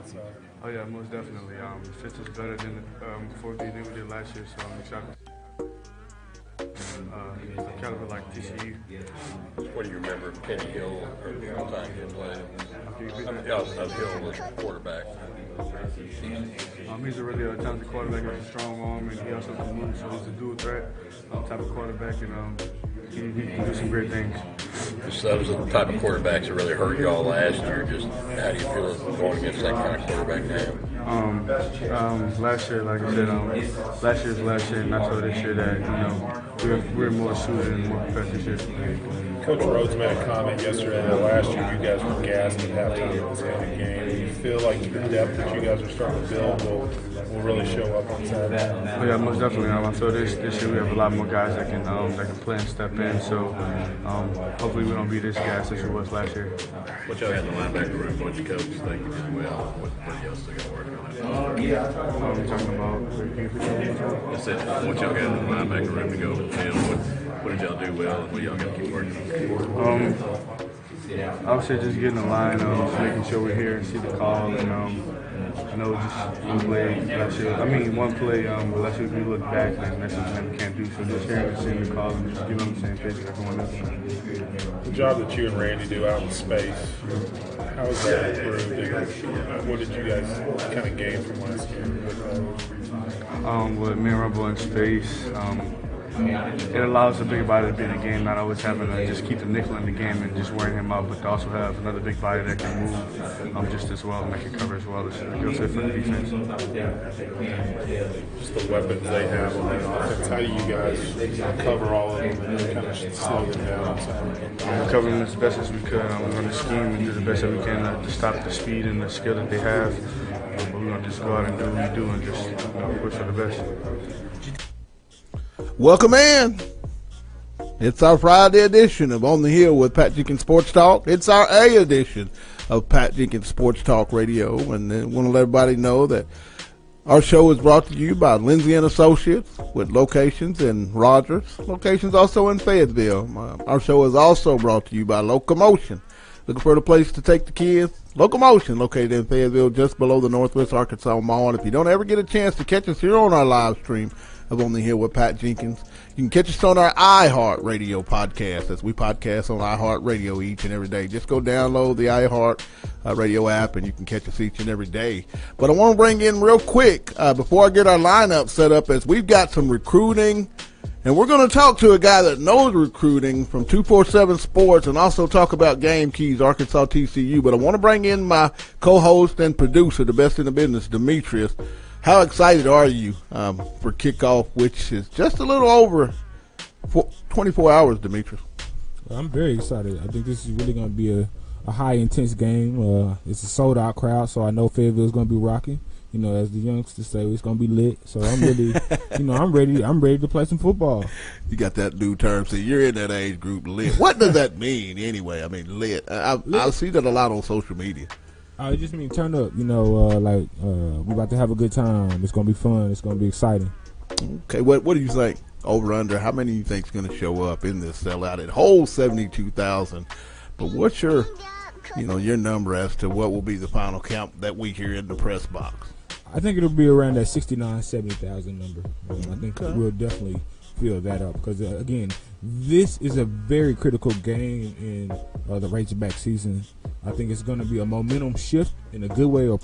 outside? Oh yeah, most definitely. The fit is better than before we did last year, so I'm excited. A caliber like TCU. What do you remember of Kenny Hill or the time he played? Of Hill as quarterback. He's a really talented quarterback. He has a strong arm, and he also can move, so he's a dual threat type of quarterback, and he can do some great things. So those are the type of quarterbacks that really hurt y'all last year. Just how do you feel going against that kind of quarterback now? Last year, like I said, last year's last year, and I told this year that we're more suited and more prepared this year. Coach Rhodes made a comment yesterday that last year you guys were gassed at halftime of this kind of game. Do you feel like the depth that you guys are starting to build will really show up on Saturday? Oh yeah, most definitely. I feel this year we have a lot more guys that can play and step in. So hopefully we don't be this gassed as we was last year. What y'all got in the linebacker room? What your coaches think you did well? What y'all still got to work on? We're talking about. I said, what y'all got in the linebacker room to go with them? What did y'all do well, and what y'all got to keep working on? Obviously, just getting the line, making sure we're here and see the call, and just one play last year. One play last year we look back, and that's something we can't do. So just hearing and seeing the call and just getting on the same page like going up. The job that you and Randy do out in space, how has that improved? And what did you guys kind of gain from last game? With me and Rumble in space, it allows the big body to be in the game, not always having to just keep the nickel in the game and just wearing him out, but to also have another big body that can move just as well and make it cover as well. It's a good fit for the defense. Just the weapons they have on that offense. How do you guys cover all of them and kind of slow them down? We're covering them as best as we could. We run the scheme and do the best that we can to stop the speed and the skill that they have. But we're going to just go out and do what we do and just push for the best. Welcome in. It's our Friday edition of On the Hill with Pat Jenkins Sports Talk. It's our A edition of Pat Jenkins Sports Talk Radio. And I want to let everybody know that our show is brought to you by Lindsay & Associates with locations in Rogers, locations also in Fayetteville. Our show is also brought to you by Locomotion. Looking for the place to take the kids? Locomotion, located in Fayetteville, just below the Northwest Arkansas Mall. And if you don't ever get a chance to catch us here on our live stream of On the Hill with Pat Jenkins, you can catch us on our iHeart Radio podcast, as we podcast on iHeart Radio each and every day. Just go download the iHeart Radio app, and you can catch us each and every day. But I want to bring in real quick, before I get our lineup set up, as we've got some recruiting, and we're going to talk to a guy that knows recruiting from 247 Sports and also talk about game keys, Arkansas-TCU. But I want to bring in my co-host and producer, the best in the business, Demetrius. How excited are you for kickoff, which is just a little over 24 hours, Demetrius? I'm very excited. I think this is really going to be a high, intense game. It's a sold-out crowd, so I know Fayetteville is going to be rocking. You know, as the youngsters say, it's going to be lit. So I'm really, I'm ready to play some football. You got that new term. So you're in that age group, lit. What does that mean anyway? I mean, lit. I see that a lot on social media. I just mean turn up. We about to have a good time. It's going to be fun. It's going to be exciting. Okay, what do you think? Over under? How many do you think is going to show up in this sellout? It holds 72,000. But what's your number as to what will be the final count that we hear in the press box? I think it'll be around that 69,000, 70,000 number. I think we'll definitely fill that up because, again, this is a very critical game in the Razorback season. I think it's going to be a momentum shift in a good way or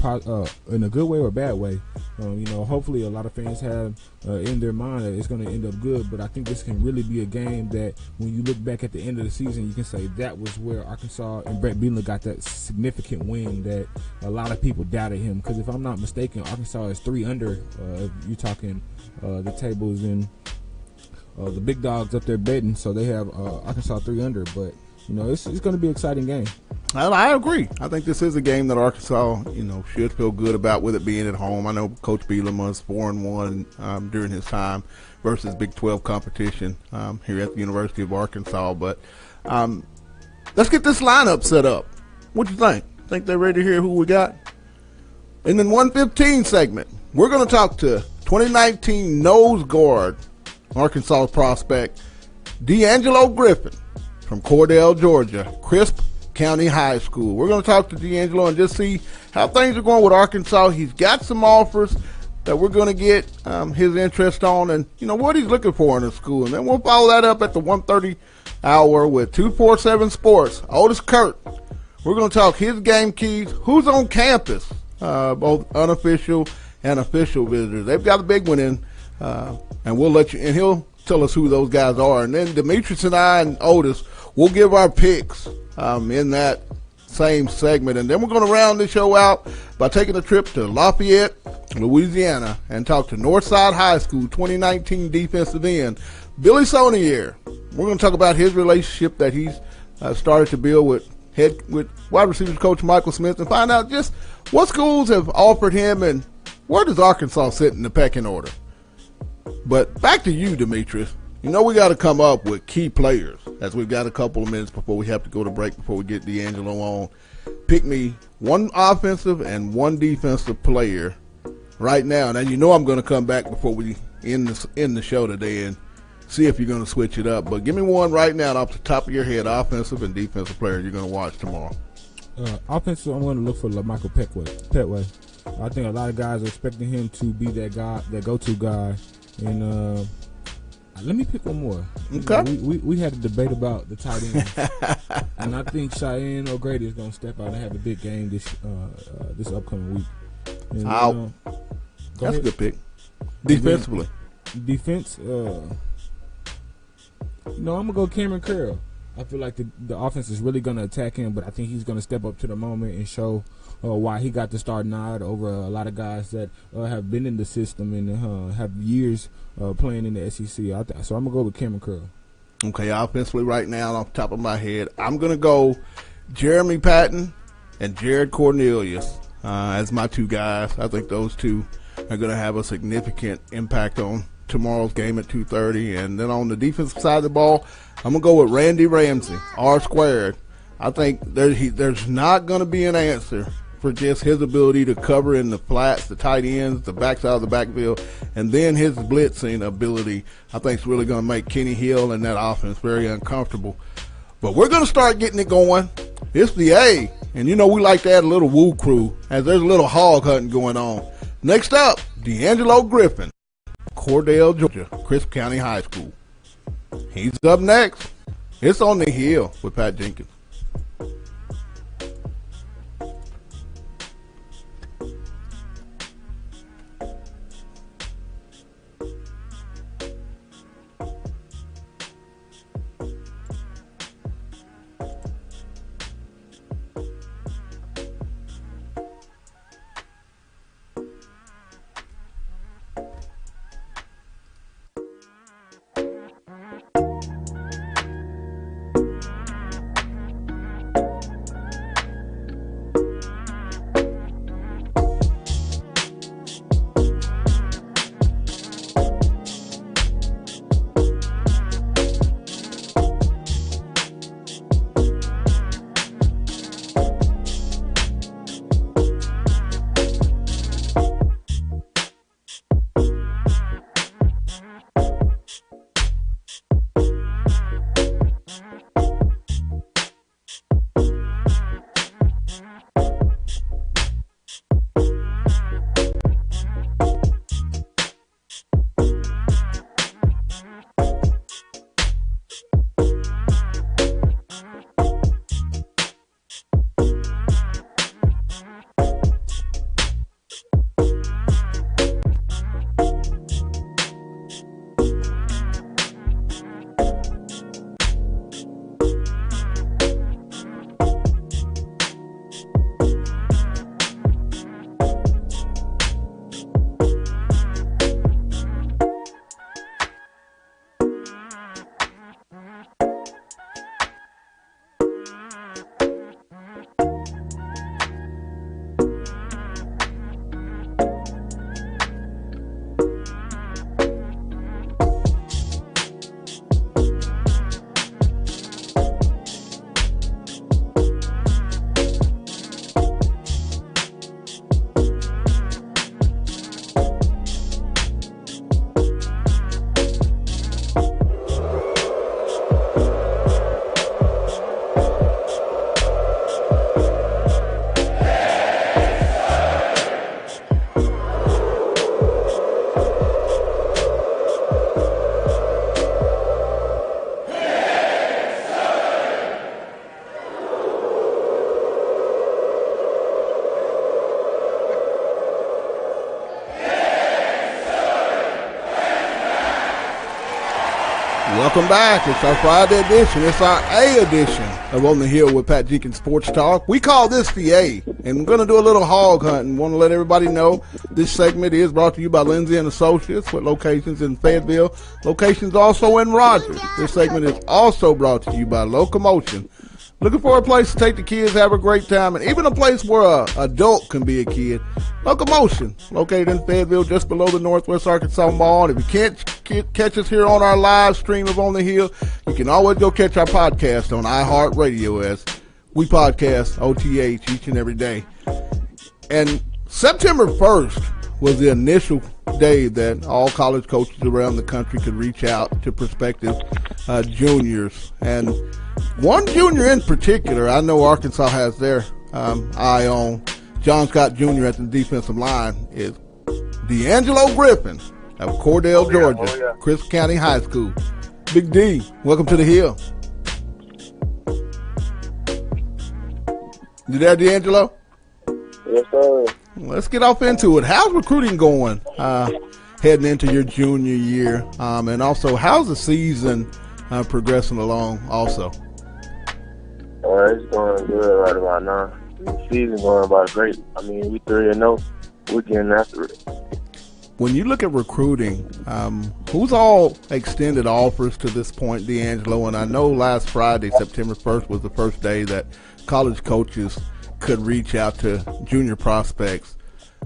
bad way. Hopefully a lot of fans have in their mind that it's going to end up good, but I think this can really be a game that when you look back at the end of the season, you can say that was where Arkansas and Brett Bielema got that significant win that a lot of people doubted him. Because if I'm not mistaken, Arkansas is 3 under. If you're talking the tables and the big dogs up there betting, so they have Arkansas 3 under. But it's going to be an exciting game. I agree. I think this is a game that Arkansas, should feel good about with it being at home. I know Coach Bielema is 4-1 during his time versus Big 12 competition here at the University of Arkansas. But let's get this lineup set up. What do you think? Think they're ready to hear who we got? And then 115 segment, we're going to talk to 2019 nose guard, Arkansas prospect, D'Angelo Griffin from Cordele, Georgia. Crisp County High School. We're going to talk to D'Angelo and just see how things are going with Arkansas. He's got some offers that we're going to get his interest on and, what he's looking for in the school. And then we'll follow that up at the 1:30 hour with 247 Sports. Otis Kirk. We're going to talk his game keys, who's on campus, both unofficial and official visitors. They've got a big one in, and we'll let you, and he'll tell us who those guys are. And then Demetrius and I and Otis will give our picks in that same segment. And then we're going to round the show out by taking a trip to Lafayette, Louisiana, and talk to Northside High School 2019 defensive end, Billy Sonier. We're going to talk about his relationship that he's started to build with wide receivers coach Michael Smith and find out just what schools have offered him and where does Arkansas sit in the pecking order. But back to you, Demetrius. We got to come up with key players as we've got a couple of minutes before we have to go to break before we get D'Angelo on. Pick me one offensive and one defensive player right now. Now, I'm going to come back before we end the show today and see if you're going to switch it up. But give me one right now off the top of your head, offensive and defensive player you're going to watch tomorrow. Offensive, I'm going to look for Michael Petway. I think a lot of guys are expecting him to be that guy, that go-to guy. And let me pick one more. Okay. We had a debate about the tight end, and I think Cheyenne O'Grady is going to step out and have a big game this upcoming week. And, that's a good pick. Defensively. Defense, I'm going to go Cameron Curl. I feel like the offense is really going to attack him, but I think he's going to step up to the moment and show why he got the start nod over a lot of guys that have been in the system and have years playing in the SEC. So I'm going to go with Cameron Curl. Okay, offensively right now, off the top of my head, I'm going to go Jeremy Patton and Jared Cornelius as my two guys. I think those two are going to have a significant impact on tomorrow's game at 2:30. And then on the defensive side of the ball, I'm going to go with Randy Ramsey, R-squared. I think there's not going to be an answer for just his ability to cover in the flats, the tight ends, the backside of the backfield, and then his blitzing ability, I think, is really going to make Kenny Hill and that offense very uncomfortable. But we're going to start getting it going. It's the A, and we like to add a little woo crew as there's a little hog hunting going on. Next up, D'Angelo Griffin, Cordele, Georgia, Crisp County High School. He's up next. It's On the Hill with Pat Jenkins. Welcome back. It's our Friday edition. It's our A edition of On the Hill with Pat Jenkins Sports Talk. We call this the A, and we're going to do a little hog hunting. Want to let everybody know this segment is brought to you by Lindsay and Associates with locations in Fayetteville, locations also in Rogers. This segment is also brought to you by Locomotion. Looking for a place to take the kids, have a great time, and even a place where an adult can be a kid. Locomotion, located in Fayetteville, just below the Northwest Arkansas Mall. And if you can't catch us here on our live stream of On the Hill, you can always go catch our podcast on iHeartRadio as we podcast OTH each and every day. And September 1st was the initial day that all college coaches around the country could reach out to prospective juniors. And one junior in particular, I know Arkansas has their eye on. John Scott Jr. at the defensive line is D'Angelo Griffin of Cordele, Georgia, Crisp County High School. Big D, welcome to the Hill. You there, D'Angelo? Yes, sir. Let's get off into it. How's recruiting going heading into your junior year? And also, how's the season progressing along also? It's going good right about now. The season going about great. I mean, we 3-0. We're getting after it. When you look at recruiting, who's all extended offers to this point, D'Angelo? And I know last Friday, September 1st, was the first day that college coaches could reach out to junior prospects.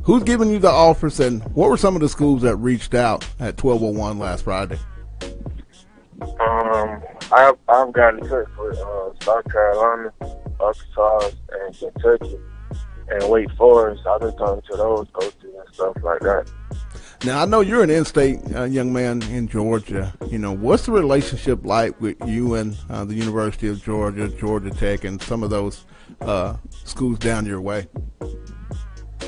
Who's giving you the offers, and what were some of the schools that reached out at 12:01 last Friday? I've gotten in touch with South Carolina, Arkansas, and Kentucky, and Wake Forest. I've been talking to those coaches and stuff like that. Now, I know you're an in-state young man in Georgia. You know, what's the relationship like with you and the University of Georgia, Georgia Tech, and some of those schools down your way?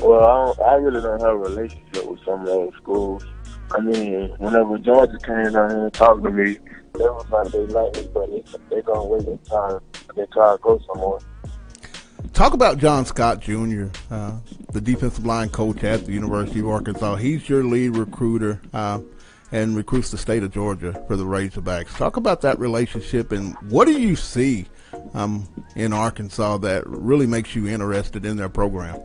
Well, I really don't have a relationship with some of those schools. I mean, whenever Georgia came down here and talked to me, it was like they like me, but they're going to wait their time. They try to go somewhere. Talk about John Scott Jr., the defensive line coach at the University of Arkansas. He's your lead recruiter and recruits the state of Georgia for the Razorbacks. Talk about that relationship, and what do you see in Arkansas that really makes you interested in their program?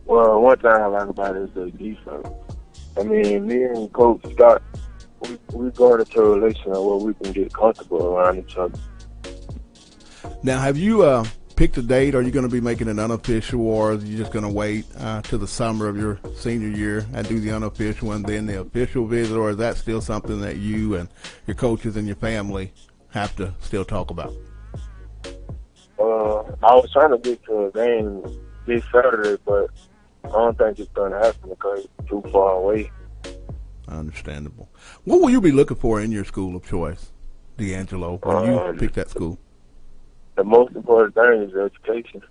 Well, one thing I like about it is the defense. I mean, me and Coach Scott, we go into a relationship where we can get comfortable around each other. Now, have you picked a date? Are you going to be making an unofficial, or are you just going to wait to the summer of your senior year and do the unofficial and then the official visit, or is that still something that you and your coaches and your family have to still talk about? I was trying to get to a game this Saturday, but I don't think it's going to happen because it's too far away. Understandable. What will you be looking for in your school of choice, D'Angelo, when you pick that school? The most important thing is education.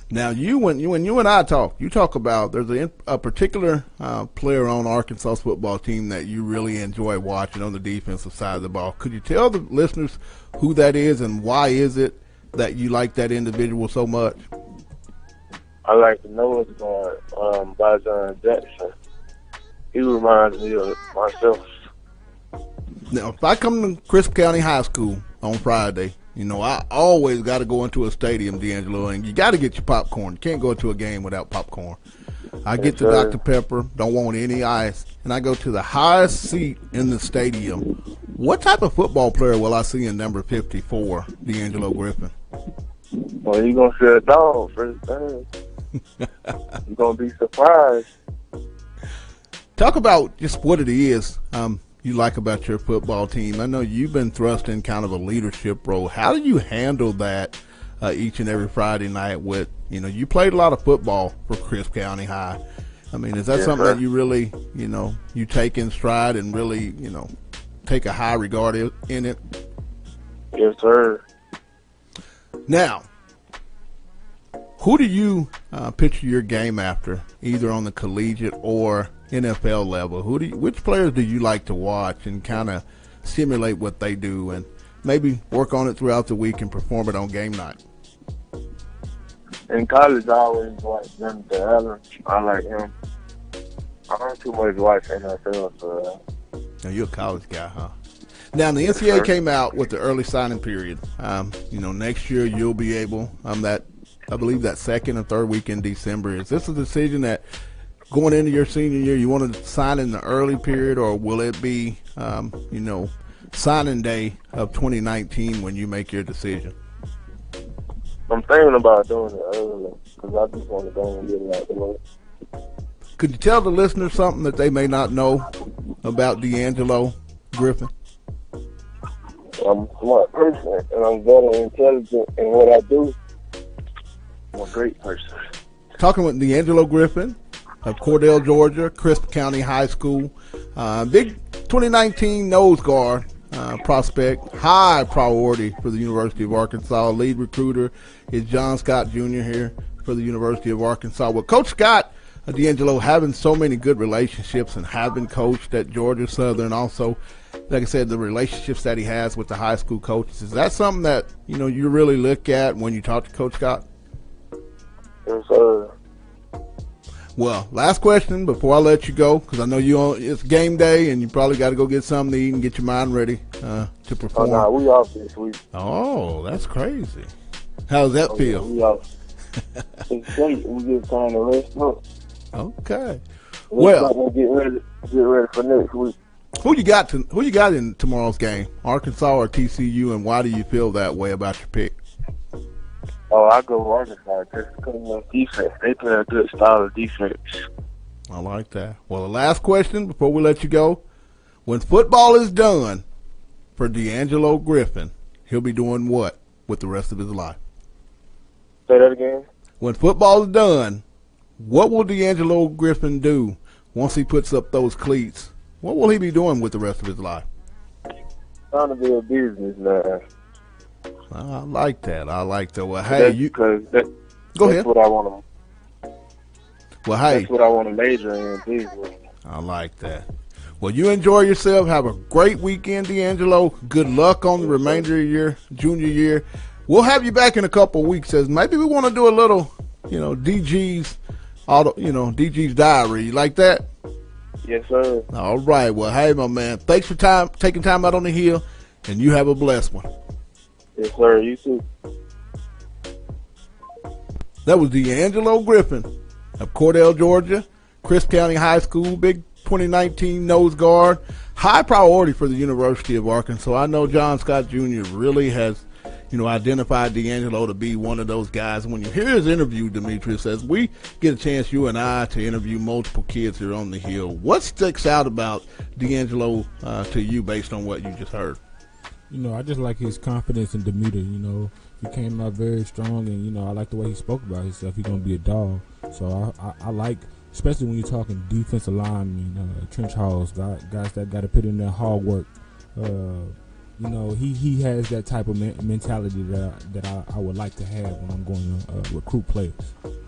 Now, when you and I talk, you talk about there's a particular player on Arkansas' football team that you really enjoy watching on the defensive side of the ball. Could you tell the listeners who that is, and why is it that you like that individual so much? I like the nose guard, by John Jackson. He reminds me of myself. Now, if I come to Crisp County High School on Friday, you know, I always got to go into a stadium, D'Angelo, and you got to get your popcorn. You can't go to a game without popcorn. I get the Dr. Pepper, don't want any ice, and I go to the highest seat in the stadium. What type of football player will I see in number 54, D'Angelo Griffin? Well, you're going to see a dog first thing. You're going to be surprised. Talk about just what it is you like about your football team. I know you've been thrust in kind of a leadership role. How do you handle that each and every Friday night with, you know, you played a lot of football for Crisp County High. I mean, is that something that you really, you know, you take in stride and really, you know, take a high regard in it? Yes, sir. Now, who do you picture your game after, either on the collegiate or NFL level? Which players do you like to watch and kind of simulate what they do and maybe work on it throughout the week and perform it on game night? In college, I always watch Jonathan Allen. I like him. I don't too much watch NFL, so. Now, you're a college guy, huh? Now, the NCAA came out with the early signing period. Next year you'll be able, I believe that second or third week in December. Is this a decision that going into your senior year you want to sign in the early period, or will it be, signing day of 2019 when you make your decision? I'm thinking about doing it early because I just want to go and get it out the way. Could you tell the listeners something that they may not know about D'Angelo Griffin? I'm a smart person, and I'm very intelligent in what I do. I'm a great person. Talking with D'Angelo Griffin of Cordele, Georgia, Crisp County High School. Big 2019 nose guard prospect, high priority for the University of Arkansas. Lead recruiter is John Scott Jr. here for the University of Arkansas. Well, Coach Scott, D'Angelo, having so many good relationships and having coached at Georgia Southern, also, like I said, the relationships that he has with the high school coaches. Is that something that, you really look at when you talk to Coach Scott? Yes, sir. Well, last question before I let you go, because I know it's game day and you probably got to go get something to eat and get your mind ready to perform. Oh, no, we off this week. Oh, that's crazy. How does that feel? We off. It's great. We get time to rest up. Okay. We'll get ready for next week. Who you got in tomorrow's game? Arkansas or TCU, and why do you feel that way about your pick? Oh, I go Arkansas just because of defense. They play a good style of defense. I like that. Well, the last question before we let you go. When football is done for D'Angelo Griffin, he'll be doing what with the rest of his life? Say that again? When football is done, what will D'Angelo Griffin do once he puts up those cleats? What will he be doing with the rest of his life? Trying to be a businessman. I like that. Well, hey, go ahead. That's what I want to. Well, hey, that's what I want to major in, business. I like that. Well, you enjoy yourself. Have a great weekend, D'Angelo. Good luck on the remainder of your junior year. We'll have you back in a couple of weeks. As maybe we want to do a little, DG's diary. You like that? Yes, sir. All right. Well, hey, my man. Thanks for taking time out on the hill, and you have a blessed one. Yes, sir. You too. That was D'Angelo Griffin of Cordele, Georgia, Crisp County High School, big 2019 nose guard, high priority for the University of Arkansas. I know John Scott Jr. really has, identified D'Angelo to be one of those guys. And when you hear his interview, Demetrius, as we get a chance, you and I, to interview multiple kids here on the hill, what sticks out about D'Angelo to you based on what you just heard? I just like his confidence and demeanor. He came out very strong, and, I like the way he spoke about himself. He's going to be a dog. So I like, especially when you're talking defensive linemen, trench hauls, guys that got to put in their hard work. He has that type of mentality that I would like to have when I'm going to recruit players.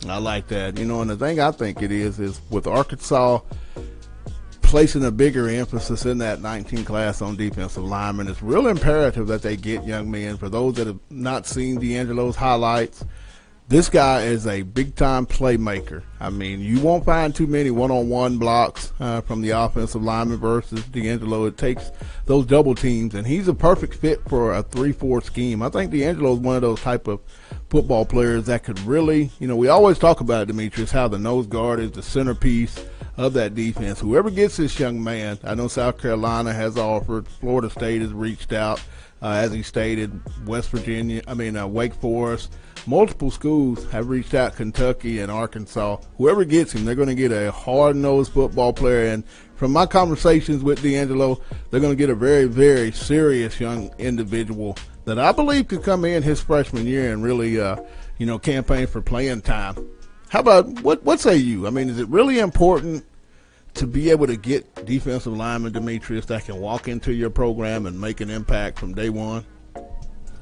I like that. And the thing I think it is with Arkansas placing a bigger emphasis in that 19 class on defensive linemen, it's real imperative that they get young men. For those that have not seen D'Angelo's highlights, this guy is a big-time playmaker. I mean, you won't find too many one-on-one blocks from the offensive lineman versus D'Angelo. It takes those double teams, and he's a perfect fit for a 3-4 scheme. I think D'Angelo is one of those type of football players that could really, we always talk about it, Demetrius, how the nose guard is the centerpiece of that defense. Whoever gets this young man, I know South Carolina has offered, Florida State has reached out, as he stated, Wake Forest, multiple schools have reached out, Kentucky and Arkansas. Whoever gets him, they're going to get a hard-nosed football player. And from my conversations with D'Angelo, they're going to get a very, very serious young individual that I believe could come in his freshman year and really, campaign for playing time. How about, what say you? I mean, is it really important to be able to get defensive linemen, Demetrius, that can walk into your program and make an impact from day one?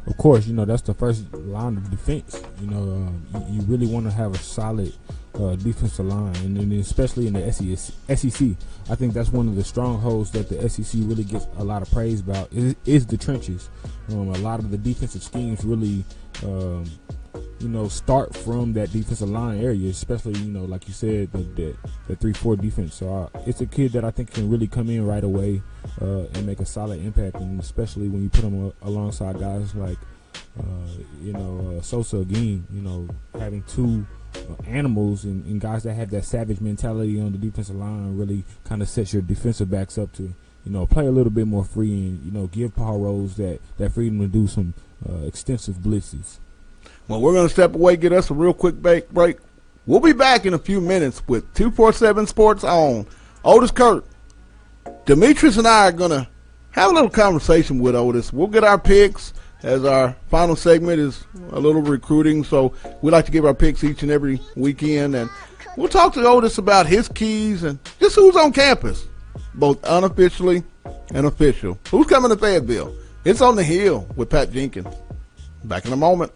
Of course, that's the first line of defense. You really want to have a solid defensive line, and especially in the SEC. I think that's one of the strongholds that the SEC really gets a lot of praise about is the trenches. A lot of the defensive schemes really start from that defensive line area, especially, like you said, the 3-4 defense. So it's a kid that I think can really come in right away and make a solid impact, and especially when you put him alongside guys like, Sosa again, having two animals and guys that have that savage mentality on the defensive line really kind of sets your defensive backs up to, play a little bit more free and, give Paul Rose that freedom to do some extensive blitzes. Well, we're going to step away, get us a real quick break. We'll be back in a few minutes with 247 Sports on Otis, Kirk. Demetrius and I are going to have a little conversation with Otis. We'll get our picks, as our final segment is a little recruiting, so we like to give our picks each and every weekend. And we'll talk to Otis about his keys and just who's on campus, both unofficially and official. Who's coming to Fayetteville? It's On the Hill with Pat Jenkins. Back in a moment.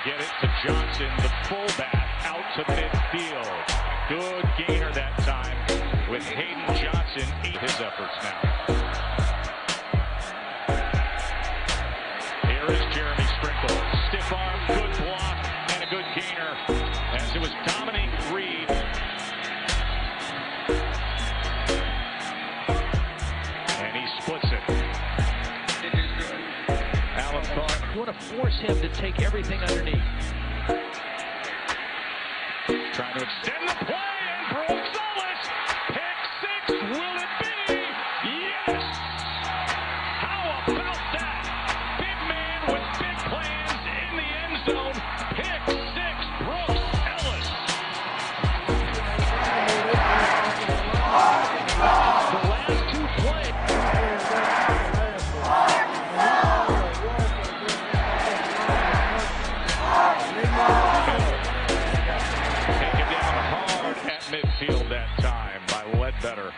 Get it to Johnson, the fullback, out to midfield. Good gainer that time with Hayden Johnson. His efforts now. Here is Jeremy Sprinkle. Stiff arm, good block, and a good gainer as it was Dominique Reed. And he splits it. Allen thought, you want to force him to take everything underneath. Trying to extend the play, and Brooks Otis. Pick six, will it be? Yes! How about that? Big man with big plans in the end zone. Pick six, Brooks Ellis. The last two plays. Midfield that time by Ledbetter.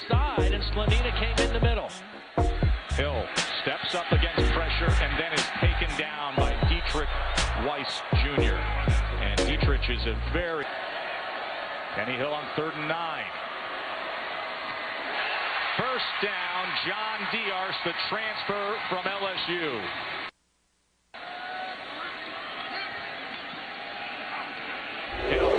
Side, and Slanina came in the middle. Hill steps up against pressure and then is taken down by Dietrich Weiss Jr. And Dietrich is a very... Kenny Hill on 3rd and 9. First down, John Diarse, the transfer from LSU. Hill.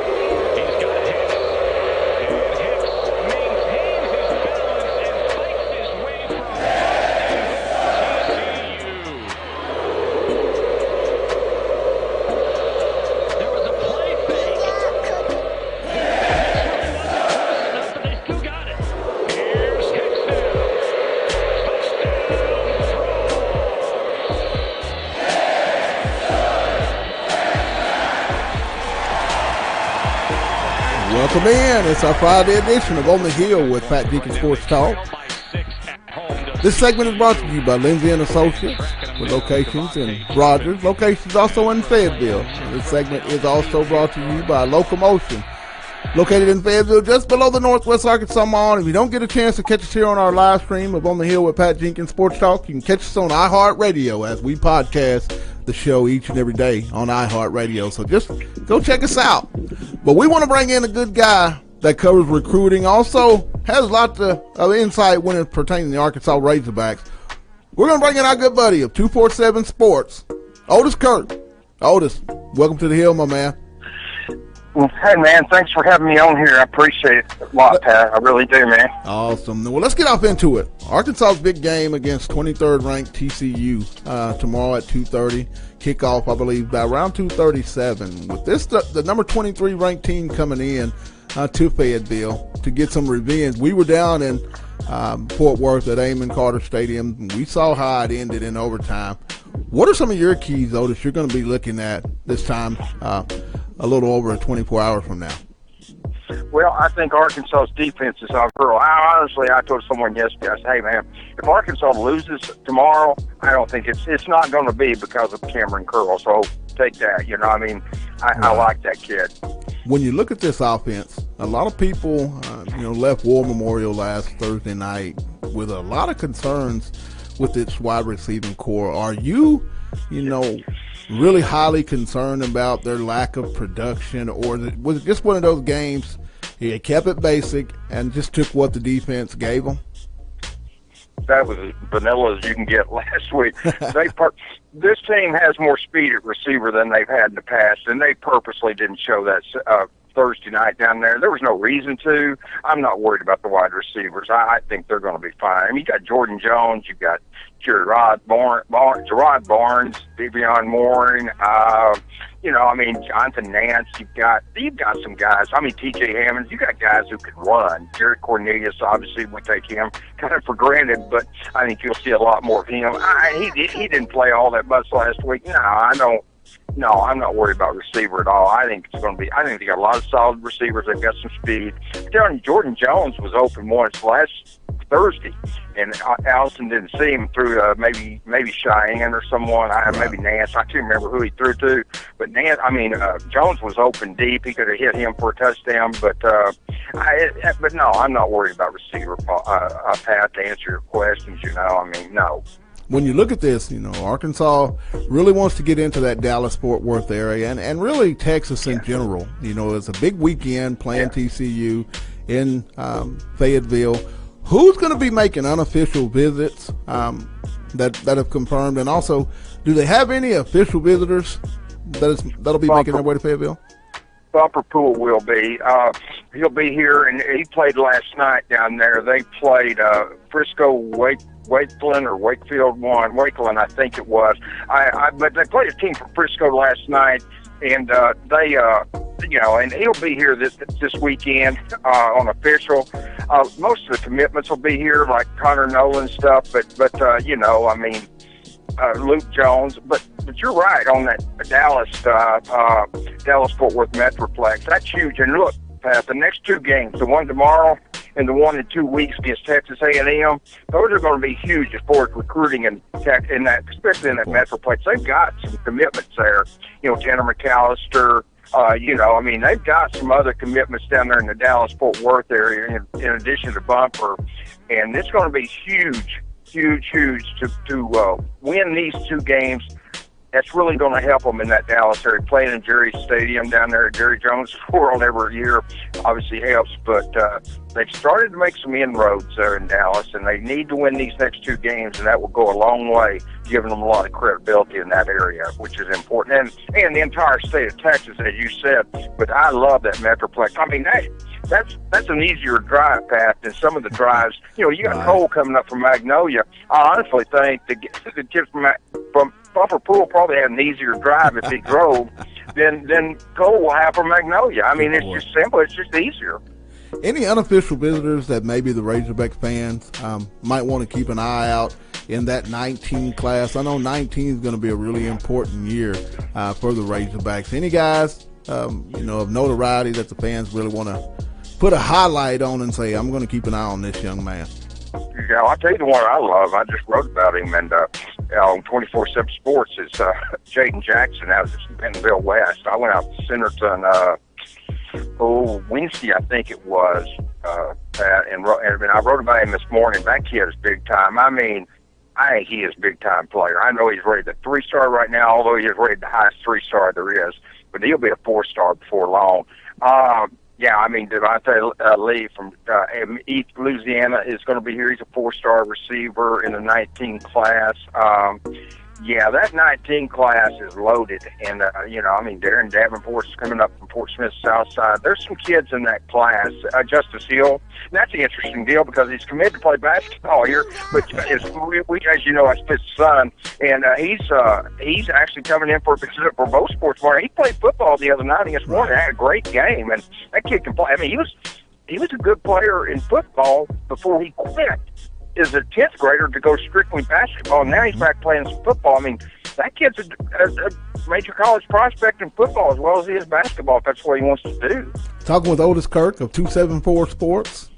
Welcome in. It's our Friday edition of On the Hill with Pat Jenkins Sports Talk. This segment is brought to you by Lindsay & Associates with locations in Rogers, locations also in Fayetteville. This segment is also brought to you by Locomotion, located in Fayetteville just below the Northwest Arkansas Mall. If you don't get a chance to catch us here on our live stream of On the Hill with Pat Jenkins Sports Talk, you can catch us on iHeartRadio as we podcast the show each and every day on iHeartRadio. So just go check us out. But we want to bring in a good guy that covers recruiting, also has lots of insight when it's pertaining to the Arkansas Razorbacks. We're going to bring in our good buddy of 247 Sports, Otis Kirk. Otis, welcome to the Hill, my man. Well, hey, man, thanks for having me on here. I appreciate it a lot, Pat. I really do, man. Awesome. Well, let's get off into it. Arkansas's big game against 23rd-ranked TCU tomorrow at 2:30. Kickoff, I believe, by around 2:37. With this, the number 23 ranked team coming in to Fayetteville to get some revenge. We were down in Fort Worth at Amon Carter Stadium. We saw how it ended in overtime. What are some of your keys, Otis, you're going to be looking at this time a little over 24 hours from now? Well, I think Arkansas's defense is on curl. I told someone yesterday, I said, hey, man, if Arkansas loses tomorrow, I don't think it's not going to be because of Cameron Curl. So take that. I like that kid. When you look at this offense, a lot of people, left War Memorial last Thursday night with a lot of concerns with its wide receiving core. Are you, really highly concerned about their lack of production, or was it just one of those games he kept it basic and just took what the defense gave them? That was as vanilla as you can get last week. This team has more speed at receiver than they've had in the past, and they purposely didn't show that Thursday night down there. There was no reason to. I'm not worried about the wide receivers. I think they're going to be fine. You got Jordan Jones, you got Gerard Barnes, Vivian Mooring, Jonathan Nance. You've got some guys. T.J. Hammonds. You got guys who can run. Jared Cornelius, obviously, we take him kind of for granted, but I think you'll see a lot more of him. He didn't play all that much last week. No, I'm not worried about receiver at all. I think they got a lot of solid receivers. They've got some speed. I'm telling you, Jordan Jones was open once last Thursday, and Allison didn't see him through maybe Cheyenne or someone. Maybe Nance. I can't remember who he threw to, but Jones was open deep. He could have hit him for a touchdown, but no, I'm not worried about receiver. Pat, to answer your questions, no. When you look at this, Arkansas really wants to get into that Dallas-Fort Worth area and really Texas in general. It's a big weekend playing TCU in Fayetteville. Who's going to be making unofficial visits that have confirmed? And also, do they have any official visitors that'll be making their way to Fayetteville? Bumper Pool will be. He'll be here, and he played last night down there. They played Frisco Wakefield won. Wakeland, I think it was. But they played a team from Frisco last night, and and he'll be here this weekend on official. Most of the commitments will be here, like Connor Nolan stuff. But Luke Jones. But you're right on that Dallas-Fort Worth Metroplex. That's huge. And look, Pat, the next two games, the one tomorrow and the one in 2 weeks against Texas A&M, those are going to be huge as far as recruiting in that, especially in that Metroplex. They've got some commitments there. Jenna McAllister. They've got some other commitments down there in the Dallas-Fort Worth area in addition to Bumper, and it's going to be huge to win these two games. That's really going to help them in that Dallas area. Playing in Jerry's Stadium down there at Jerry Jones World every year obviously helps, but they've started to make some inroads there in Dallas, and they need to win these next two games, and that will go a long way, giving them a lot of credibility in that area, which is important. And the entire state of Texas, as you said, but I love that Metroplex. That's an easier drive, Pat, than some of the drives. You got Cole coming up from Magnolia. I honestly think the kid from Bumper Pool probably had an easier drive if he drove than Cole will have from Magnolia. It's just simple. It's just easier. Any unofficial visitors that maybe the Razorback fans might want to keep an eye out in that 19 class? I know 19 is going to be a really important year for the Razorbacks. Any guys, of notoriety that the fans really want to put a highlight on and say, I'm going to keep an eye on this young man? Yeah, I'll tell you the one I love. I just wrote about him, and on 247 Sports is Jaden Jackson out of Bentonville West. I went out to Centerton Wednesday, I think it was, and I wrote about him this morning. That kid is big time. I think he is a big-time player. I know he's rated a 3-star right now, although he is rated the highest 3-star there is. But he'll be a 4-star before long. Yeah, I mean, Devontae Lee from East Louisiana is going to be here. He's a 4-star receiver in the 19 class. Yeah, that 19 class is loaded. And, I mean, Darren Davenport's coming up from Fort Smith Southside. There's some kids in that class. Justice Hill, and that's an interesting deal because he's committed to play basketball here. But as you know, that's his son. And he's actually coming in for both sports. He played football the other night against Warren and had a great game. And that kid can play. I mean, he was a good player in football before he quit as a 10th grader to go strictly basketball. Now he's back playing some football. I mean, that kid's a major college prospect in football as well as he is basketball, if that's what he wants to do. Talking with Otis Kirk of 274 Sports.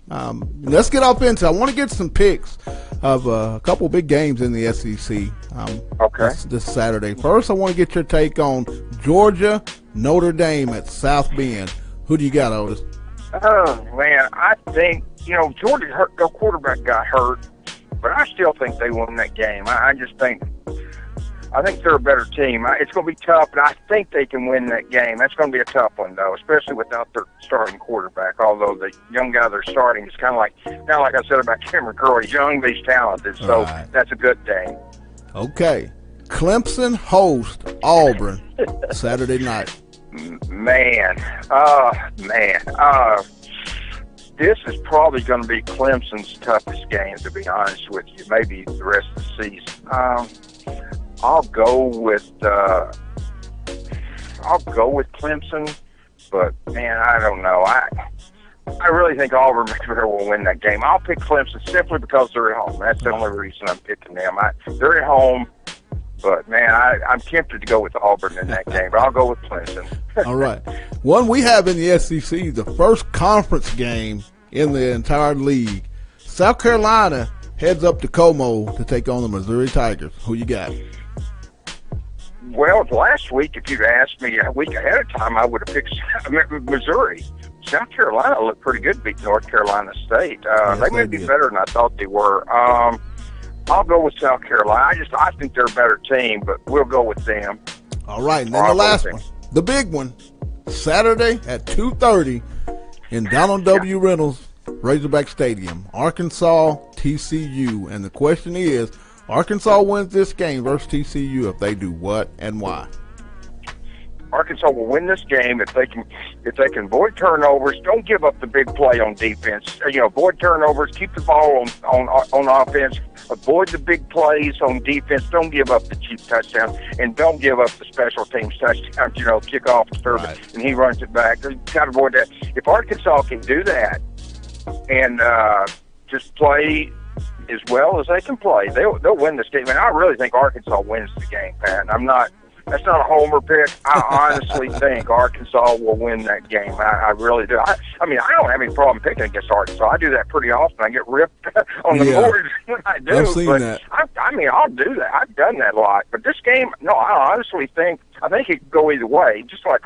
Let's get off into I want to get some picks of a couple big games in the SEC okay. this Saturday. First, I want to get your take on Georgia, Notre Dame at South Bend. Who do you got, Otis? Oh, man, I think, Georgia their quarterback got hurt, but I still think they won that game. I think they're a better team. It's going to be tough, but I think they can win that game. That's going to be a tough one, though, especially without their starting quarterback, although the young guy they're starting is kind of like I said about Cameron Curl. He's young, but he's talented, so that's a good thing. Okay. Clemson host Auburn Saturday night. Man. This is probably going to be Clemson's toughest game, to be honest with you, maybe the rest of the season. I'll go with Clemson, but man, I don't know. I really think Auburn will win that game. I'll pick Clemson simply because they're at home. That's the only reason I'm picking them. They're at home, but man, I'm tempted to go with Auburn in that game, but I'll go with Clemson. All right. One we have in the SEC, the first conference game in the entire league. South Carolina heads up to Como to take on the Missouri Tigers. Who you got? Well, last week, if you'd asked me a week ahead of time, I would have picked Missouri. South Carolina looked pretty good beating North Carolina State. They may be better than I thought they were. I'll go with South Carolina. I think they're a better team, but we'll go with them. All right, and then the last one, the big one, Saturday at 2:30 in Donald W. Reynolds Razorback Stadium, Arkansas-TCU. And the question is, Arkansas wins this game versus TCU if they do what and why? Arkansas will win this game if they can avoid turnovers. Don't give up the big play on defense. Avoid turnovers. Keep the ball on offense. Avoid the big plays on defense. Don't give up the cheap touchdowns, and don't give up the special teams touchdowns. Kick off the third, and he runs it back. You got to avoid that. If Arkansas can do that and just play as well as they can play, they'll win this game. And I really think Arkansas wins the game, Pat. That's not a homer pick. I honestly think Arkansas will win that game. I really do. I don't have any problem picking against Arkansas. I do that pretty often. I get ripped on the board when I do. I've seen that. I'll do that. I've done that a lot. But this game, no, I honestly think it could go either way. Just like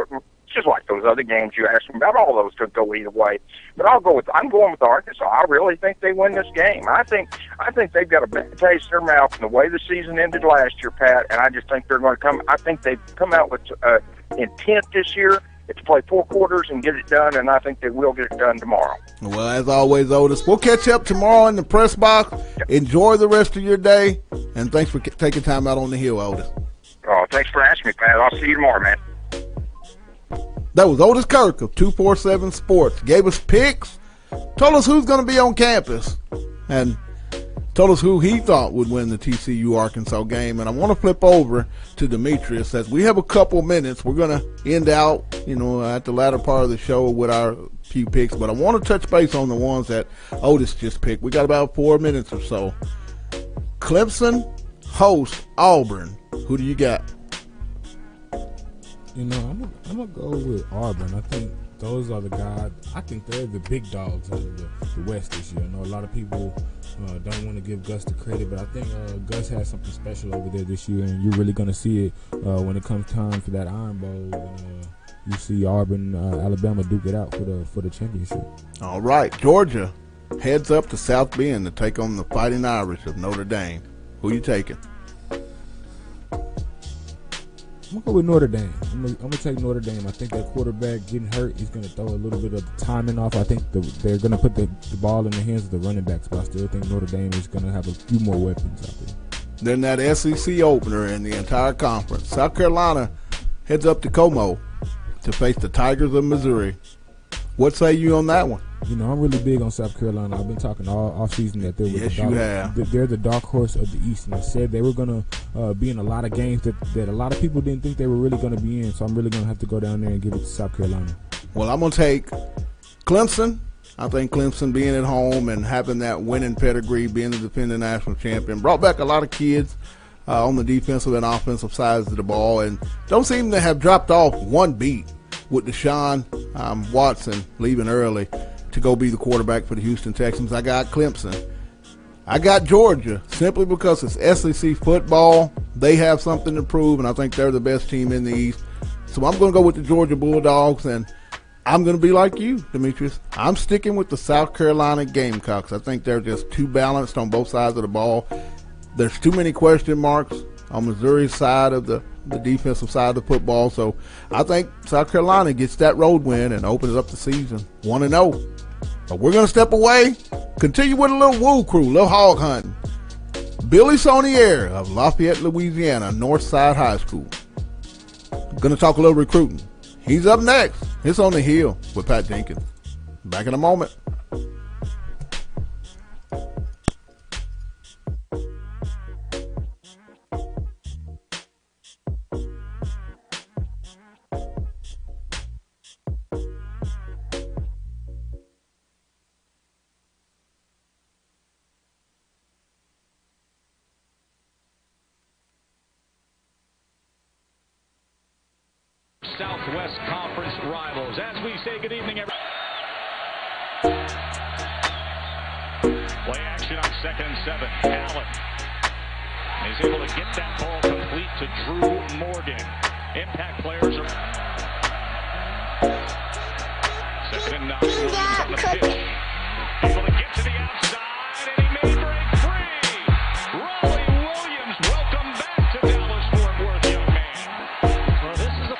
those other games you asked me about, all those could go either way. But I'm going with Arkansas. I really think they win this game. I think they've got a bad taste in their mouth in the way the season ended last year, Pat, and I just think they're going to come. I think they've come out with intent this year to play 4 quarters and get it done, and I think they will get it done tomorrow. Well, as always, Otis, we'll catch up tomorrow in the press box. Yep. Enjoy the rest of your day, and thanks for taking time out on the hill, Otis. Oh, thanks for asking me, Pat. I'll see you tomorrow, man. That was Otis Kirk of 247 Sports. Gave us picks, told us who's going to be on campus, and told us who he thought would win the TCU-Arkansas game. And I want to flip over to Demetrius as we have a couple minutes. We're going to end out, at the latter part of the show with our few picks. But I want to touch base on the ones that Otis just picked. We got about 4 minutes or so. Clemson hosts Auburn. Who do you got? I'm gonna go with Auburn. I think those are the guys. I think they're the big dogs out of the West this year. I know a lot of people don't want to give Gus the credit, but I think Gus has something special over there this year, and you're really gonna see it when it comes time for that Iron Bowl. You see Auburn, Alabama duke it out for the championship. All right, Georgia heads up to South Bend to take on the Fighting Irish of Notre Dame. Who you taking? I'm gonna go with Notre Dame. I'm gonna take Notre Dame. I think that quarterback getting hurt is gonna throw a little bit of the timing off. I think they're gonna put the ball in the hands of the running backs, but I still think Notre Dame is gonna have a few more weapons out there. Then that SEC opener in the entire conference. South Carolina heads up to Como to face the Tigers of Missouri. What say you on that one? You know, I'm really big on South Carolina. I've been talking all season that they're the dark horse of the East, and I said they were going to be in a lot of games that a lot of people didn't think they were really going to be in, so I'm really going to have to go down there and give it to South Carolina. Well, I'm going to take Clemson. I think Clemson being at home and having that winning pedigree, being the defending national champion, brought back a lot of kids on the defensive and offensive sides of the ball, and don't seem to have dropped off one beat with Deshaun Watson leaving early to go be the quarterback for the Houston Texans. I got Clemson. I got Georgia simply because it's SEC football. They have something to prove, and I think they're the best team in the East. So I'm going to go with the Georgia Bulldogs, and I'm going to be like you, Demetrius. I'm sticking with the South Carolina Gamecocks. I think they're just too balanced on both sides of the ball. There's too many question marks on Missouri's side of the defensive side of the football. So I think South Carolina gets that road win and opens up the season 1-0. But we're going to step away, continue with a little woo crew, a little hog hunting. Billy Saunier of Lafayette, Louisiana, Northside High School. Going to talk a little recruiting. He's up next. It's On the Hill with Pat Jenkins. Back in a moment. Southwest Conference rivals. As we say good evening, everyone. Play action on 2nd and 7. Allen is able to get that ball complete to Drew Morgan. Impact players are 2nd and 9. Williams on the pitch. Able to get to the outside, and he may break free. Raleigh Williams, welcome back to Dallas-Fort Worth, young man. Well, this is a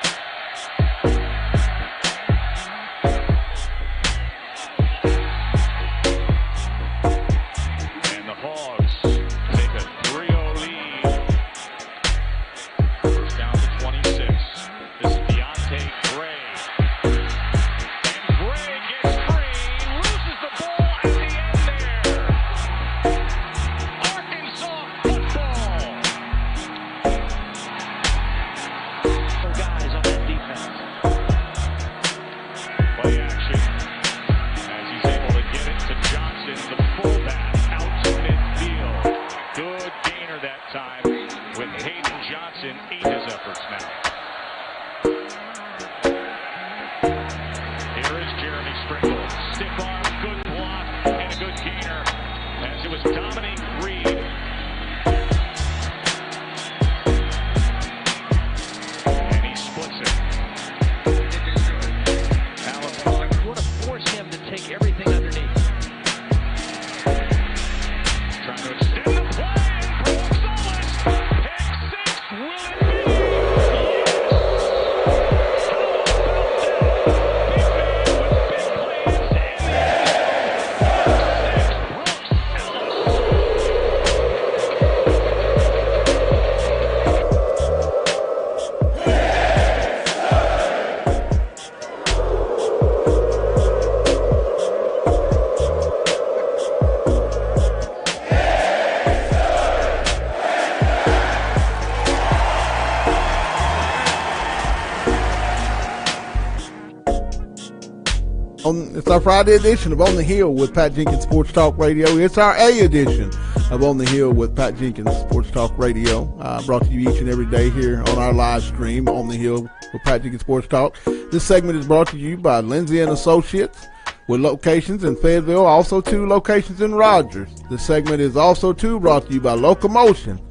It's our Friday edition of On the Hill with Pat Jenkins Sports Talk Radio. It's our A edition of On the Hill with Pat Jenkins Sports Talk Radio. Brought to you each and every day here on our live stream, On the Hill with Pat Jenkins Sports Talk. This segment is brought to you by Lindsay & Associates with locations in Fayetteville, also 2 locations in Rogers. This segment is also, brought to you by Locomotion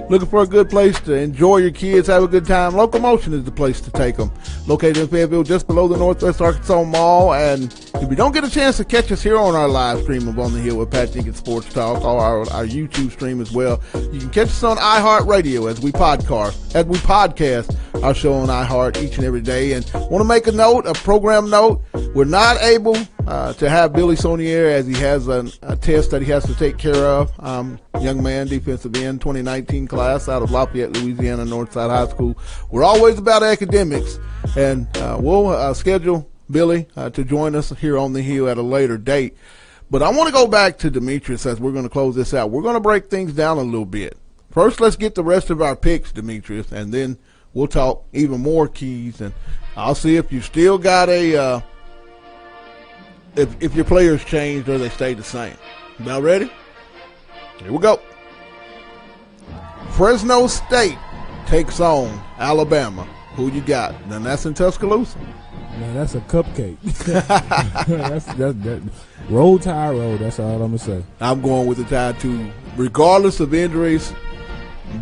Looking for a good place to enjoy your kids, have a good time? Locomotion is the place to take them. Located in Fayetteville, just below the Northwest Arkansas Mall. And if you don't get a chance to catch us here on our live stream of On the Hill with Pat Jenkins Sports Talk, or our YouTube stream as well, you can catch us on iHeartRadio as we podcast our show on iHeart each and every day. And want to make a program note. We're not able to have Billy Saunier as he has a test that he has to take care of. Young man, defensive end, 2019 class out of Lafayette, Louisiana, Northside High School. We're always about academics, and we'll schedule Billy to join us here on the Hill at a later date. But I want to go back to Demetrius as we're going to close this out. We're going to break things down a little bit. First, let's get the rest of our picks, Demetrius, and then we'll talk even more keys, and I'll see if you still got a if your players changed or they stayed the same. About ready? Here we go. Fresno State takes on Alabama. Who you got? Now that's in Tuscaloosa. Man, that's a cupcake. that's roll Tide roll. That's all I'm gonna say. I'm going with the Tide too. Regardless of injuries,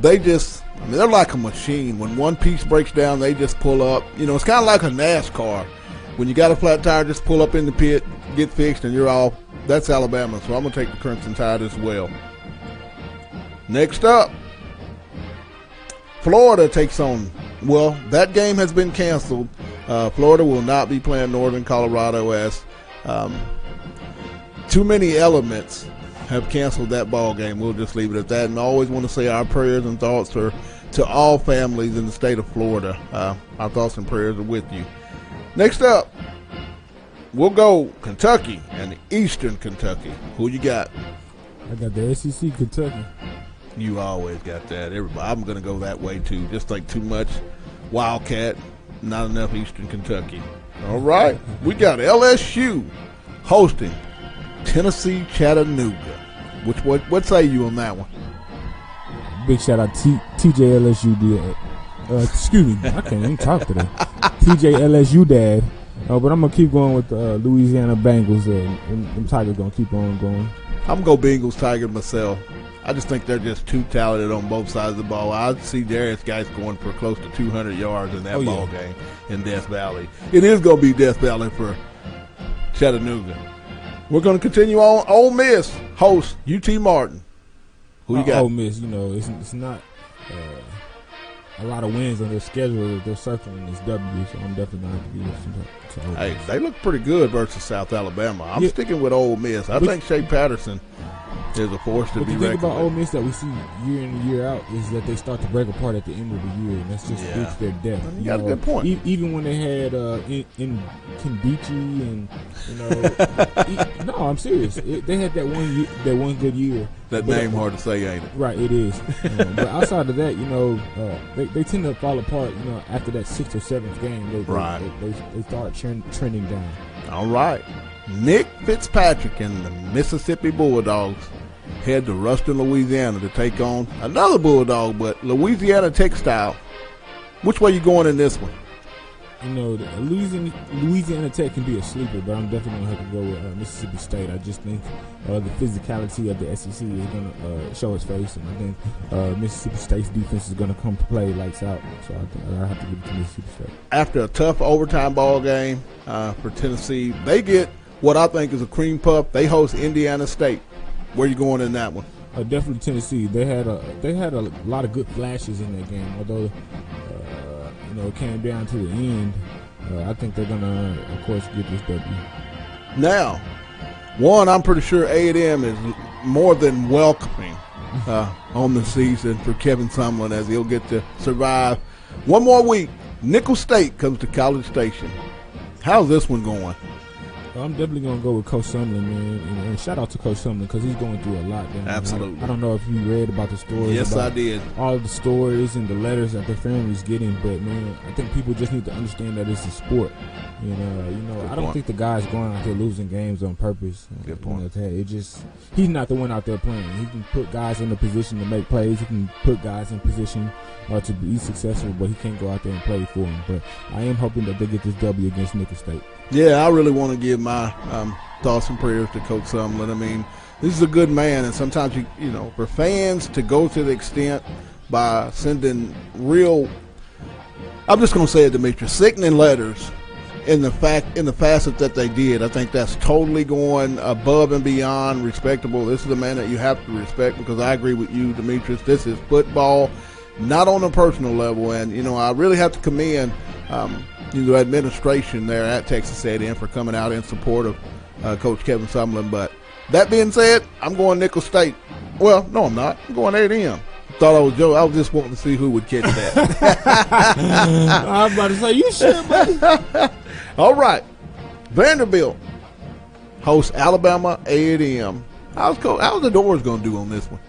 they're like a machine. When one piece breaks down, they just pull up. It's kind of like a NASCAR. When you got a flat tire, just pull up in the pit, get fixed, and you're off. That's Alabama, so I'm going to take the Crimson Tide as well. Next up, Florida takes on, that game has been canceled. Florida will not be playing Northern Colorado as too many elements have canceled that ball game. We'll just leave it at that. And I always want to say our prayers and thoughts are to all families in the state of Florida. Our thoughts and prayers are with you. Next up, we'll go Kentucky and Eastern Kentucky. Who you got? I got the SEC Kentucky. You always got that. Everybody, I'm going to go that way too. Just like too much Wildcat, not enough Eastern Kentucky. All right, we got LSU hosting Tennessee Chattanooga. What say you on that one? Big shout out TJ LSU dad. Excuse me, I can't even talk today. TJ LSU dad. But I'm gonna keep going with the Louisiana Bengals. Them Tigers gonna keep on going. I'm gonna go Bengals Tigers myself. I just think they're just too talented on both sides of the ball. I see Darius guys going for close to 200 yards in that ball game in Death Valley. It is gonna be Death Valley for Chattanooga. We're gonna continue on. Ole Miss hosts UT Martin. Who you got? Ole Miss, it's not a lot of wins on their schedule. They're circling this W, so I'm definitely going to give it to Ole Miss. Hey, they look pretty good versus South Alabama. I'm sticking with Ole Miss. I think Shea Patterson is a force to be reckoned with. The thing about Ole Miss that we see year in and year out is that they start to break apart at the end of the year, and that's just it's their depth. You got a good point. Even when they had in Kimbichi and no, I'm serious. They had that one good year. That name hard to say, ain't it? Right, it is. But outside of that, they tend to fall apart. After that 6th or 7th game, they start trending down. All right. Nick Fitzpatrick and the Mississippi Bulldogs head to Ruston, Louisiana to take on another Bulldog, but Louisiana Textile. Which way you going in this one? Louisiana Tech can be a sleeper, but I'm definitely going to have to go with Mississippi State. I just think the physicality of the SEC is going to show its face, and I think Mississippi State's defense is going to come to play lights out. So I have to give it to Mississippi State. After a tough overtime ball game for Tennessee, they get what I think is a cream puff. They host Indiana State. Where you going in that one? Definitely Tennessee. They had a lot of good flashes in that game, although it came down to the end. I think they're gonna, of course, get this W. Now, I'm pretty sure A&M is more than welcoming on the season for Kevin Sumlin as he'll get to survive one more week. Nickel State comes to College Station. How's this one going? I'm definitely going to go with Coach Sumlin, man. And shout out to Coach Sumlin because he's going through a lot. Man. Absolutely. I don't know if you read about the stories. Yes, I did. All the stories and the letters that the family's getting. But, man, I think people just need to understand that it's a sport. I don't think the guy's going out there losing games on purpose. Good point. He's not the one out there playing. He can put guys in a position to make plays. He can put guys in position to be successful, but he can't go out there and play for them. But I am hoping that they get this W against Nickel State. Yeah, I really want to give my thoughts and prayers to Coach Sumlin. I mean, this is a good man, and sometimes, for fans to go to the extent by sending real, I'm just going to say it, Demetrius, sickening letters in the facet that they did. I think that's totally going above and beyond respectable. This is a man that you have to respect, because I agree with you, Demetrius. This is football, not on a personal level. And, I really have to commend the administration there at Texas A&M for coming out in support of Coach Kevin Sumlin. But that being said, I'm going Nicholls State. Well, no, I'm not. I'm going A&M. Thought I was joking. I was just wanting to see who would catch that. I was about to say, you should, buddy. All right. Vanderbilt hosts Alabama A&M. How's the Doors going to do on this one?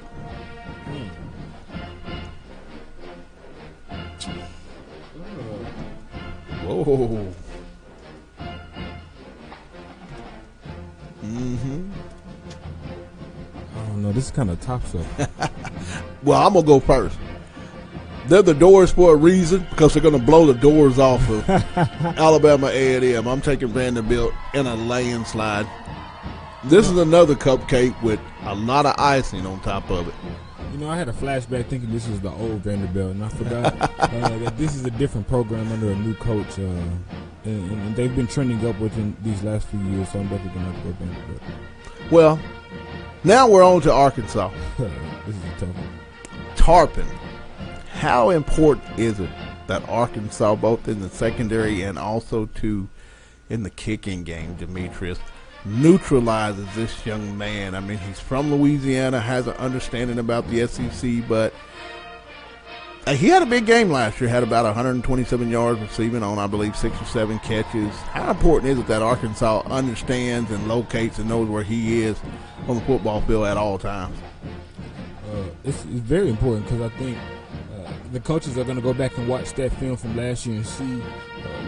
Whoa. Mm-hmm. I don't know. This is kind of tough stuff. Well, I'm going to go first. They're the Doors for a reason, because they're going to blow the doors off of Alabama A&M. I'm taking Vanderbilt in a landslide. This is another cupcake with a lot of icing on top of it. I had a flashback thinking this was the old Vanderbilt, and I forgot that this is a different program under a new coach. And they've been trending upwards in these last few years, so I'm definitely going to have to go Vanderbilt. Well, now we're on to Arkansas. This is a tough one. Tarpon. How important is it that Arkansas, both in the secondary and also in the kicking game, Demetrius, neutralizes this young man? I mean, he's from Louisiana, has an understanding about the SEC, but he had a big game last year, had about 127 yards receiving on, I believe, 6 or 7 catches. How important is it that Arkansas understands and locates and knows where he is on the football field at all times? It's very important, because I think the coaches are going to go back and watch that film from last year and see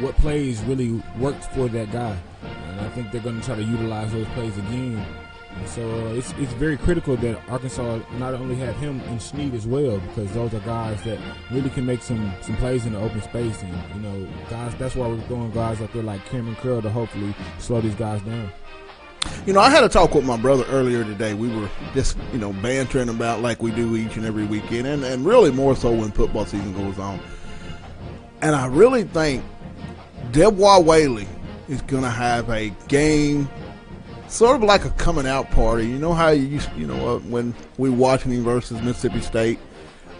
what plays really worked for that guy. And I think they're going to try to utilize those plays again. And so it's very critical that Arkansas not only have him and Snead as well, because those are guys that really can make some plays in the open space. And, guys, that's why we're throwing guys out there like Cameron Curl to hopefully slow these guys down. I had a talk with my brother earlier today. We were just, bantering about like we do each and every weekend, and really more so when football season goes on. And I really think Debois Whaley is going to have a game sort of like a coming out party. You know how you used, when we were watching him versus Mississippi State,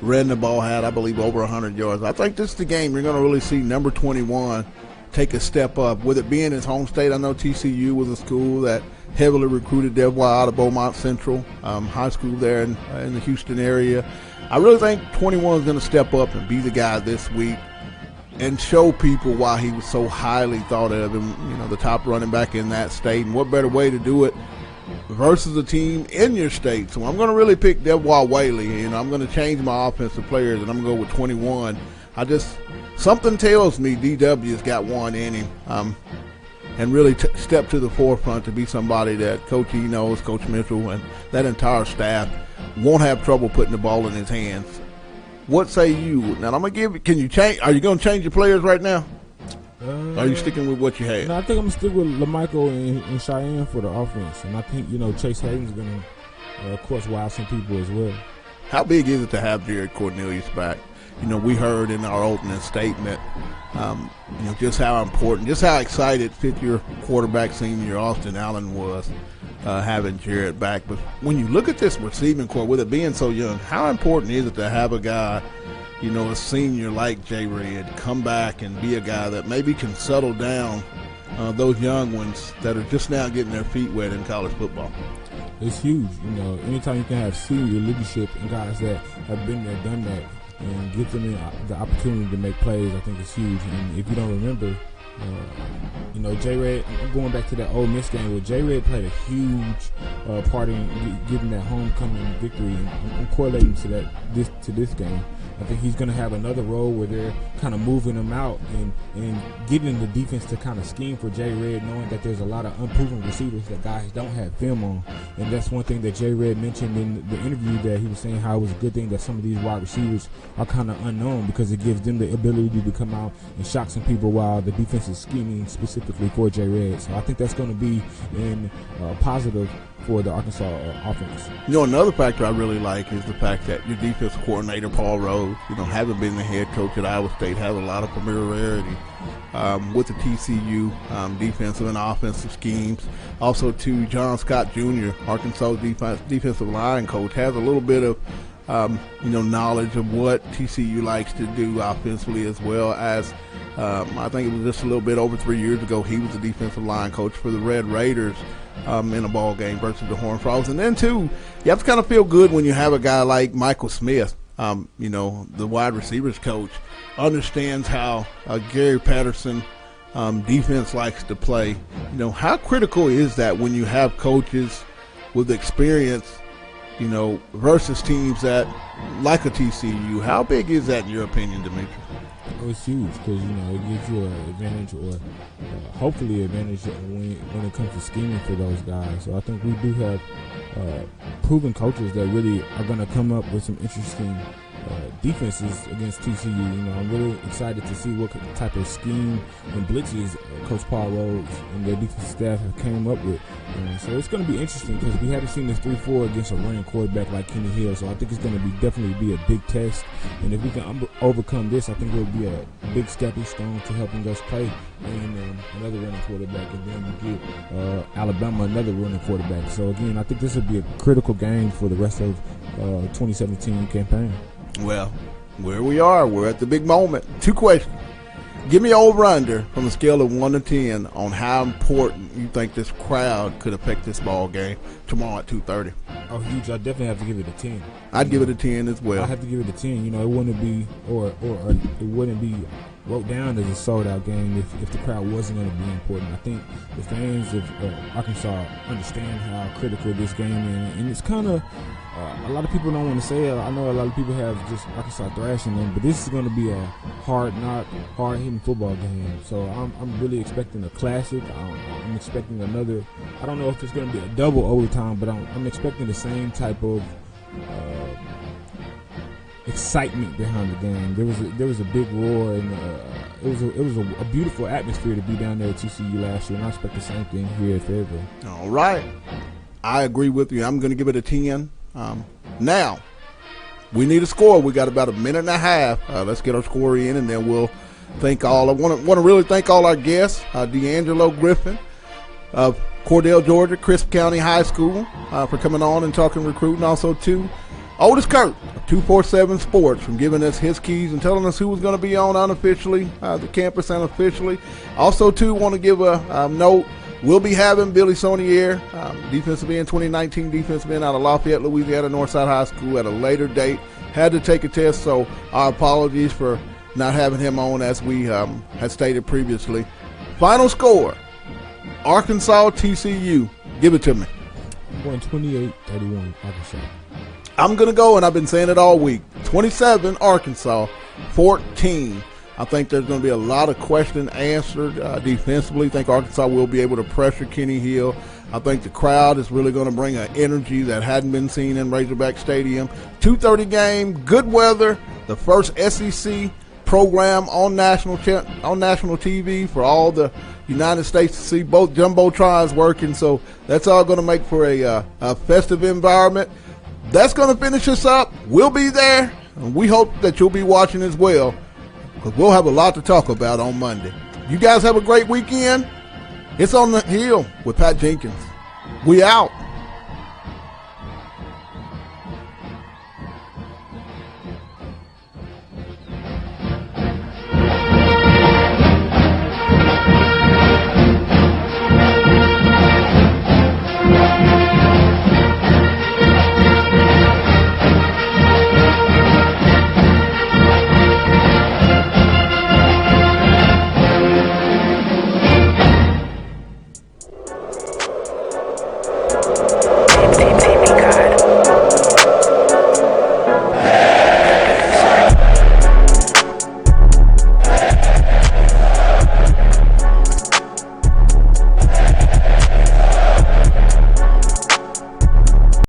ran the ball, had, I believe, over 100 yards. I think this is the game you're going to really see number 21 take a step up. With it being his home state, I know TCU was a school that heavily recruited Debois out of Beaumont Central High School there in the Houston area. I really think 21 is going to step up and be the guy this week and show people why he was so highly thought of, and the top running back in that state. And what better way to do it versus a team in your state? So I'm going to really pick Debois Whaley. I'm going to change my offensive players, and I'm going to go with 21. Something tells me DW's got one in him, and really step to the forefront to be somebody that Coach E knows, Coach Mitchell, and that entire staff won't have trouble putting the ball in his hands. What say you? Now, I'm going to give – can you change – are you going to change your players right now? Are you sticking with what you had? No, I think I'm going to stick with LaMichael and Cheyenne for the offense. And I think, Chase Hayden's going to, of course, wow some people as well. How big is it to have Jared Cornelius back? We heard in our opening statement, just how important, just how excited fifth-year quarterback senior Austin Allen was having Jared back. But when you look at this receiving core, with it being so young, how important is it to have a guy, a senior like J. Red, come back and be a guy that maybe can settle down those young ones that are just now getting their feet wet in college football? It's huge. Anytime you can have senior leadership and guys that have been there, done that, and give them the opportunity to make plays, I think it's huge. And if you don't remember, J. Red, going back to that Ole Miss game where J. Red played a huge part in getting that homecoming victory, and I'm correlating to this game. I think he's going to have another role where they're kind of moving him out and getting the defense to kind of scheme for J. Red, knowing that there's a lot of unproven receivers that guys don't have film on. And that's one thing that J. Red mentioned in the interview, that he was saying how it was a good thing that some of these wide receivers are kind of unknown, because it gives them the ability to come out and shock some people while the defensive defense is scheming specifically for J-Red. So I think that's going to be in positive for the Arkansas offense. You know, another factor I really like is the fact that your defensive coordinator, Paul Rhodes, having been the head coach at Iowa State, has a lot of familiarity with the TCU defensive and offensive schemes. Also, too, John Scott Jr., Arkansas defensive line coach, has a little bit of knowledge of what TCU likes to do offensively, as well as I think it was just a little bit over 3 years ago, he was the defensive line coach for the Red Raiders in a ball game versus the Horned Frogs. And then, too, you have to kind of feel good when you have a guy like Michael Smith, the wide receivers coach, understands how Gary Patterson defense likes to play. How critical is that when you have coaches with experience, versus teams that like a TCU? How big is that in your opinion, Demetrius? Oh, it's huge because, it gives you an advantage or hopefully an advantage when it comes to scheming for those guys. So I think we do have proven coaches that really are going to come up with some interesting defenses against TCU. I'm really excited to see what type of scheme and blitzes Coach Paul Rhodes and their defensive staff have came up with. So it's going to be interesting because we haven't seen this 3-4 against a running quarterback like Kenny Hill. So I think it's going to definitely be a big test. And if we can overcome this, I think it will be a big stepping stone to helping us play another running quarterback. And then we get Alabama another running quarterback. So again, I think this will be a critical game for the rest of 2017 campaign. Well, where we are, we're at the big moment. 2 questions. Give me over-under from a scale of 1 to 10 on how important you think this crowd could affect this ball game tomorrow at 2:30. Oh, huge. I definitely have to give it a 10. I'd give it a 10 as well. I have to give it a 10. It wouldn't be or it wouldn't be wrote down as a sold-out game if the crowd wasn't going to be important. I think the fans of Arkansas understand how critical this game is, and it's kind of a lot of people don't want to say it. I know a lot of people have just Arkansas thrashing them, but this is going to be a hard-hitting football game. So I'm really expecting a classic. I'm expecting another. I don't know if it's going to be a double overtime, but I'm expecting the same type of excitement behind the game. There was a big roar, and it was a beautiful atmosphere to be down there at TCU last year, and I expect the same thing here at Fayetteville. All right, I agree with you. I'm going to give it a 10. Now, we need a score. We got about a minute and a half. Let's get our score in, and then we'll thank all. I want to really thank all our guests, D'Angelo Griffin of Cordele, Georgia, Crisp County High School, for coming on and talking recruiting. Also, to Otis Kirk of 247 Sports from giving us his keys and telling us who was going to be on unofficially, the campus and officially. Also, too, want to give a note. We'll be having Billy Sonier, defensive end, 2019 defensive end out of Lafayette, Louisiana, Northside High School at a later date. Had to take a test, so our apologies for not having him on as we had stated previously. Final score, Arkansas-TCU. Give it to me. I'm going 28-31 Arkansas. I'm going to go, and I've been saying it all week, 27 Arkansas, 14. I think there's going to be a lot of questions answered defensively. I think Arkansas will be able to pressure Kenny Hill. I think the crowd is really going to bring an energy that hadn't been seen in Razorback Stadium. 2:30 game, good weather, the first SEC program on national TV for all the United States to see both jumbotrons working. So that's all going to make for a festive environment. That's going to finish us up. We'll be there, and we hope that you'll be watching as well, because we'll have a lot to talk about on Monday. You guys have a great weekend. It's On the Hill with Pat Jenkins. We out.